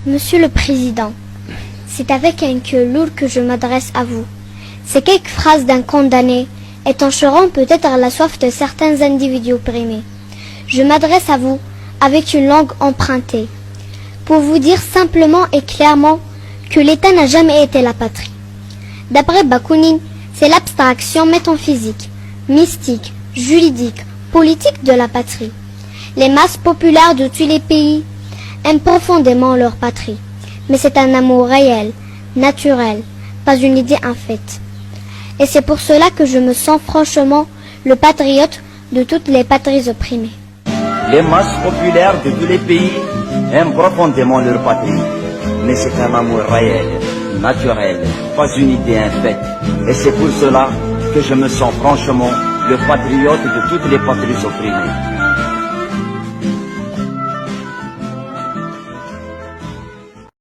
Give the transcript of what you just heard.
Monsieur le Président, c'est avec un cœur lourd que je m'adresse à vous. Ces quelques phrases d'un condamné étancheront peut-être la soif de certains individus opprimés. Je m'adresse à vous avec une langue empruntée, pour vous dire simplement et clairement que l'État n'a jamais été la patrie. D'après Bakounine, c'est l'abstraction métaphysique, mystique, juridique, politique de la patrie. Les masses populaires de tous les pays aiment profondément leur patrie, mais c'est un amour réel, naturel, pas une idée infaite. Et c'est pour cela que je me sens franchement le patriote de toutes les patries opprimées. Les masses populaires de tous les pays aiment profondément leur patrie, mais c'est un amour réel, naturel, pas une idée infaite. Et c'est pour cela que je me sens franchement le patriote de toutes les patries opprimées.